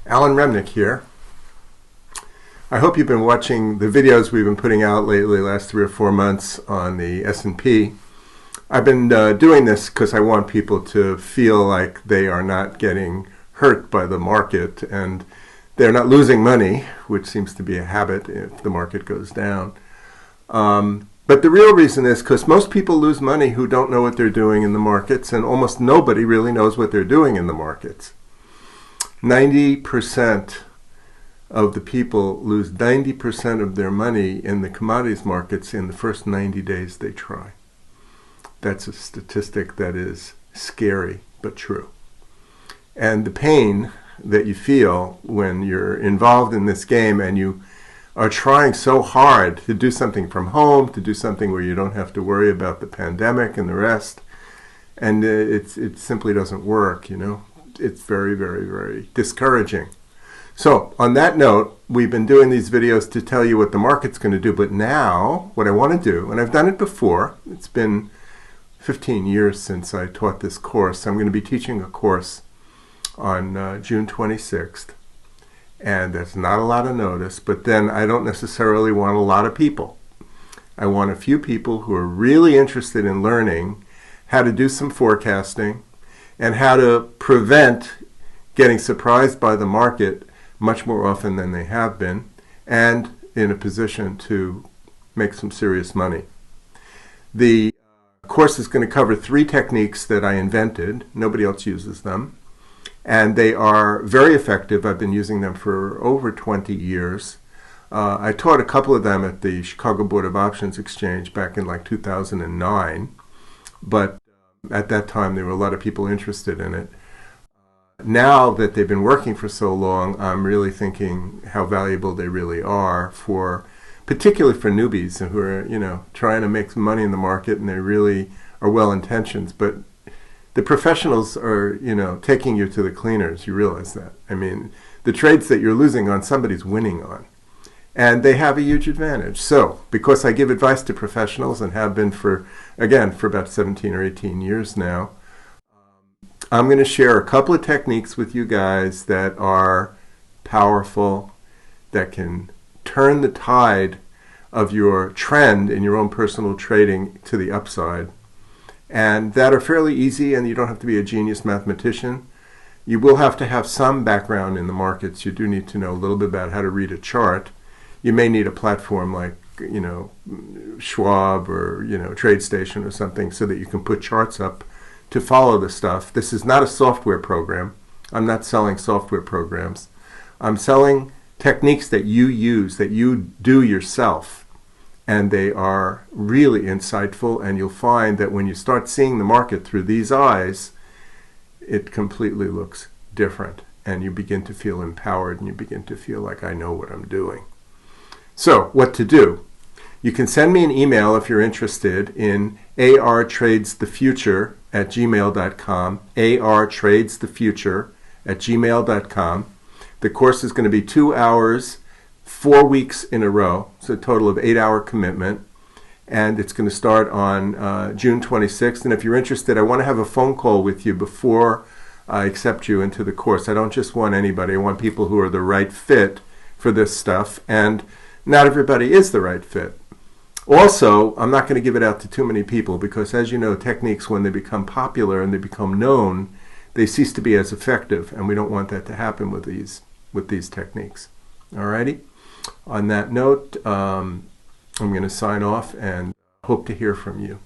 Allen Reminick here. I hope you've been watching the videos we've been putting out lately, the last 3 or 4 months on the S&P. I've been doing this because I want people to feel like they are not getting hurt by the market and they're not losing money, which seems to be a habit if the market goes down. But the real reason is because most people lose money who don't know what they're doing in the markets, and almost nobody really knows what they're doing in the markets. 90% of the people lose 90% of their money in the commodities markets in the first 90 days they try. That's a statistic that is scary but true. And the pain that you feel when you're involved in this game and you are trying so hard to do something from home, to do something where you don't have to worry about the pandemic and the rest, and it simply doesn't work, you know. It's very, very, very discouraging. So on that note, we've been doing these videos to tell you what the market's going to do, but now what I want to do, and I've done it before, it's been 15 years since I taught this course. I'm going to be teaching a course on June 26th. And there's not a lot of notice, but then I don't necessarily want a lot of people. I want a few people who are really interested in learning how to do some forecasting and how to prevent getting surprised by the market much more often than they have been, and in a position to make some serious money. The course is going to cover 3 techniques that I invented. Nobody else uses them. And they are very effective. I've been using them for over 20 years. I taught a couple of them at the Chicago Board of Options Exchange back in like 2009. But at that time, there were a lot of people interested in it. Now that they've been working for so long, I'm really thinking how valuable they really are particularly for newbies who are, trying to make some money in the market, and they really are well-intentioned. But the professionals are, taking you to the cleaners. You realize that. I mean, the trades that you're losing on, somebody's winning on. And they have a huge advantage. So, because I give advice to professionals and have been for about 17 or 18 years now, I'm going to share a couple of techniques with you guys that are powerful, that can turn the tide of your trend in your own personal trading to the upside, and that are fairly easy, and you don't have to be a genius mathematician. You will have to have some background in the markets. You do need to know a little bit about how to read a chart. You may need a platform like, Schwab or, TradeStation or something so that you can put charts up to follow the stuff. This is not a software program. I'm not selling software programs. I'm selling techniques that you use, that you do yourself. And they are really insightful, and you'll find that when you start seeing the market through these eyes, it completely looks different, and you begin to feel empowered, and you begin to feel like, I know what I'm doing. So, what to do? You can send me an email if you're interested in artradesthefuture@gmail.com, artradesthefuture@gmail.com. The course is going to be 2 hours, 4 weeks in a row, so a total of 8-hour commitment, and it's going to start on June 26th. And if you're interested, I want to have a phone call with you before I accept you into the course. I don't just want anybody. I want people who are the right fit for this stuff, and not everybody is the right fit. Also, I'm not going to give it out to too many people because, as you know, techniques, when they become popular and they become known, they cease to be as effective, and we don't want that to happen with these techniques. Alrighty? On that note, I'm going to sign off and hope to hear from you.